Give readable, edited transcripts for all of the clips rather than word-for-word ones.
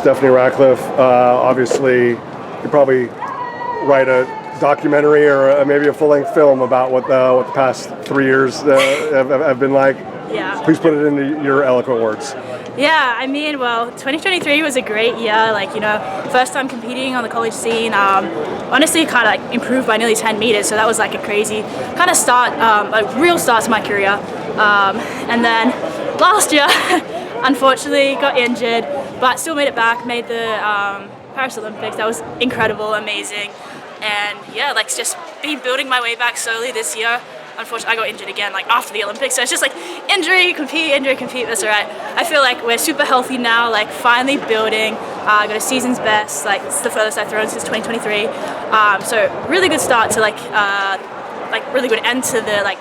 Stephanie Ratcliffe. Obviously, you probably write a documentary or maybe a full-length film about what the past 3 years have been like. Yeah. Please put it into your eloquent words. Yeah, I mean, well, 2023 was a great year. Like, you know, first time competing on the college scene. Honestly, kind of like improved by nearly 10 meters. So that was like a crazy kind of start, a real start to my career. And then last year, unfortunately, got injured, but still made it back. Made the Paris Olympics. That was incredible, amazing. And yeah, like just been building my way back slowly this year. Unfortunately, I got injured again, like after the Olympics. So it's just like injury, compete, that's all right. I feel like we're super healthy now, like finally building. Got a season's best, like it's the furthest I've thrown since 2023. So really good start to like really good end to the like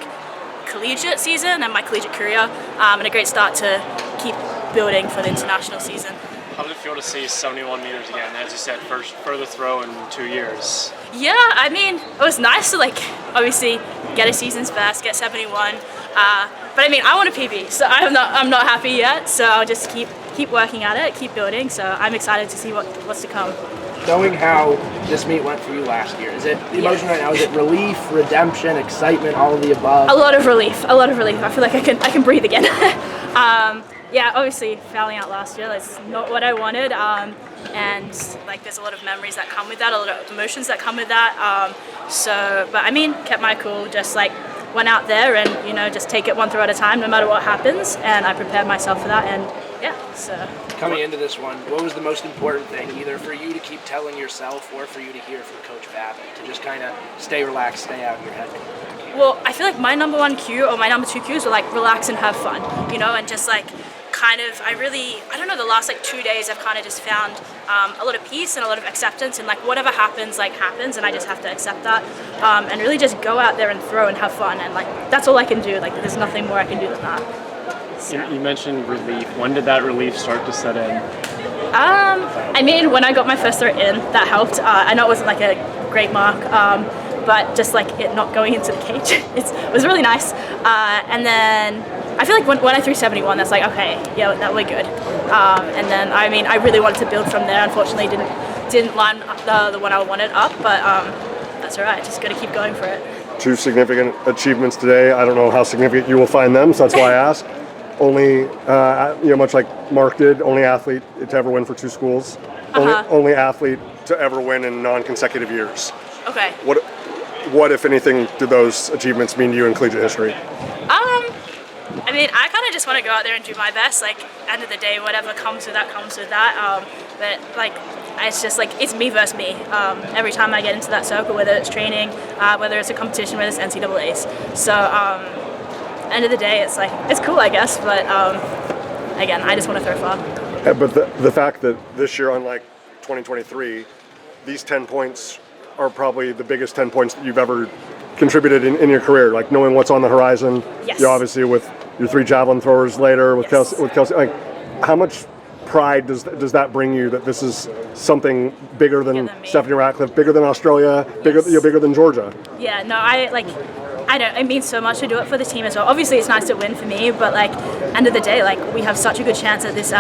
collegiate season and my collegiate career, and a great start to keep building for the international season. How did it feel to see 71 meters again? As you said, furthest throw in 2 years. Yeah, I mean, it was nice to like obviously get a season's best, get 71. But I mean, I want a PB, so I'm not happy yet. So I'll just keep working at it, keep building. So I'm excited to see what's to come. Knowing how this meet went for you last year, is it the emotion right now? Is it relief, redemption, excitement, all of the above? A lot of relief. I feel like I can breathe again. Yeah, obviously fouling out last year, that's not what I wanted. And like there's a lot of memories that come with that, a lot of emotions that come with that. But I mean, kept my cool, just like went out there and, you know, just take it one throw at a time, no matter what happens. And I prepared myself for that. And yeah, so. Coming into this one, what was the most important thing, either for you to keep telling yourself or for you to hear from Coach Babbitt, to just kind of stay relaxed, stay out of your head? Well, I feel like my number one cue or my number two cues were like relax and have fun, you know, and just like kind of, I don't know, the last like 2 days I've kind of just found a lot of peace and a lot of acceptance, and like whatever happens, like happens, and I just have to accept that, and really just go out there and throw and have fun, and like that's all I can do. Like there's nothing more I can do than that. So. You mentioned relief. When did that relief start to set in? I mean, when I got my first throw in, that helped. I know it wasn't like a great mark, but just like it not going into the cage, it was really nice. And then I feel like when I threw 71, that's like, okay, yeah, that we're good. And then, I mean, I really wanted to build from there. Unfortunately, didn't line up the one I wanted up, but that's all right. Just got to keep going for it. 2 significant achievements today. I don't know how significant you will find them, so that's why I ask. Only, much like Mark did, only athlete to ever win for 2 schools. Only athlete to ever win in non-consecutive years. Okay. What, if anything, do those achievements mean to you in collegiate history? I mean, I kind of just want to go out there and do my best. Like, end of the day, whatever comes with that, comes with that. But like, it's just like, it's me versus me. Every time I get into that circle, whether it's training, whether it's a competition, whether it's NCAAs. So, end of the day, it's like, it's cool, I guess. But again, I just want to throw far. Yeah, but the fact that this year, unlike 2023, these 10 points are probably the biggest 10 points that you've ever contributed in your career, like knowing what's on the horizon. Yes. You obviously with your 3 javelin throwers later with yes. Kelsey, like how much pride does that bring you that this is something bigger than Stephanie Ratcliffe, bigger than Australia, bigger than Georgia? Yeah, no, it means so much to do it for the team as well. Obviously, it's nice to win for me, but like, end of the day, like we have such a good chance at this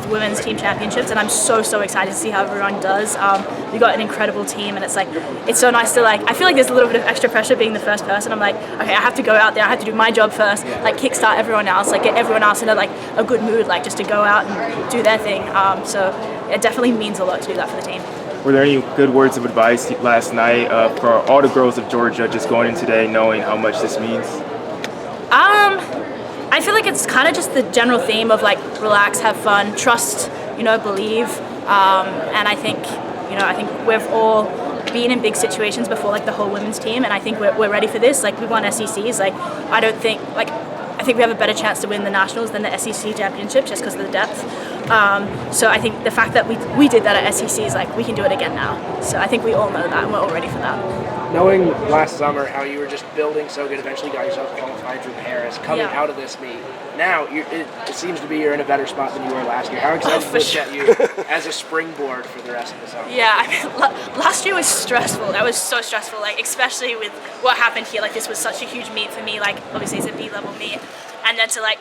women's team championships, and I'm so excited to see how everyone does. We've got an incredible team, and it's like, it's so nice to like. I feel like there's a little bit of extra pressure being the first person. I'm like, okay, I have to go out there. I have to do my job first, like kickstart everyone else, like get everyone else in a good mood, like just to go out and do their thing. So it definitely means a lot to do that for the team. Were there any good words of advice last night for all the girls of Georgia just going in today knowing how much this means? I feel like it's kind of just the general theme of like relax, have fun, trust, believe. And I think we've all been in big situations before, like the whole women's team, and I think we're ready for this. Like we won SECs. Like I think we have a better chance to win the nationals than the SEC championship just because of the depth. So I think the fact that we did that at SEC is like we can do it again now. So I think we all know that and we're all ready for that. Knowing last summer how you were just building so good, eventually got yourself qualified for Paris, coming out of this meet, now it seems to be you're in a better spot than you were last year. How excited does that get you as a springboard for the rest of the summer? Yeah, I mean, last year was stressful. That was so stressful, like especially with what happened here. Like this was such a huge meet for me. Like obviously it's a B-level meet, and then to like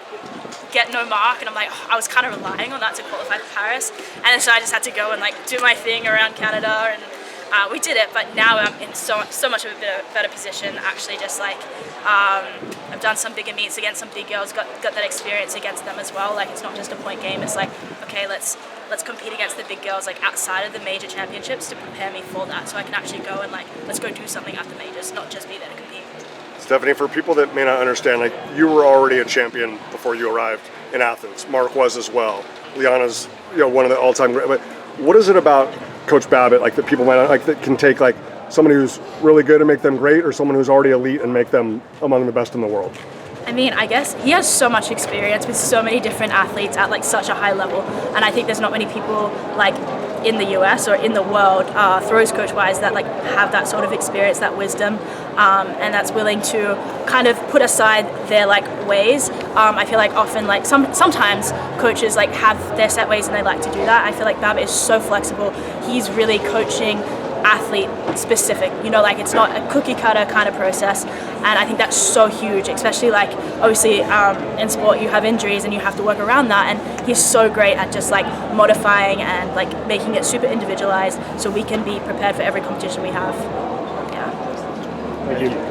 get no mark, and I'm like, I was kind of relying on that to qualify for Paris, and so I just had to go and like do my thing around Canada, and we did it. But now I'm in so much of a better position. Actually, just like I've done some bigger meets against some big girls, got that experience against them as well. Like it's not just a point game. It's like, okay, let's compete against the big girls like outside of the major championships to prepare me for that, so I can actually go and like let's go do something at the majors, not just be there to compete. Stephanie, for people that may not understand, like you were already a champion before you arrived in Athens. Mark was as well. Liana's one of the all-time great. But what is it about Coach Babbitt like that people might not, like that can take like somebody who's really good and make them great, or someone who's already elite and make them among the best in the world? I mean, I guess he has so much experience with so many different athletes at like such a high level, and I think there's not many people like in the US or in the world, throws coach wise, that like have that sort of experience, that wisdom, and that's willing to kind of put aside their like ways. I feel like often like sometimes coaches like have their set ways and they like to do that. I feel like Babbitt is so flexible. He's really coaching athlete specific, like it's not a cookie cutter kind of process, and I think that's so huge, especially like obviously in sport you have injuries and you have to work around that, and he's so great at just like modifying and like making it super individualized so we can be prepared for every competition we have. Yeah. Thank you.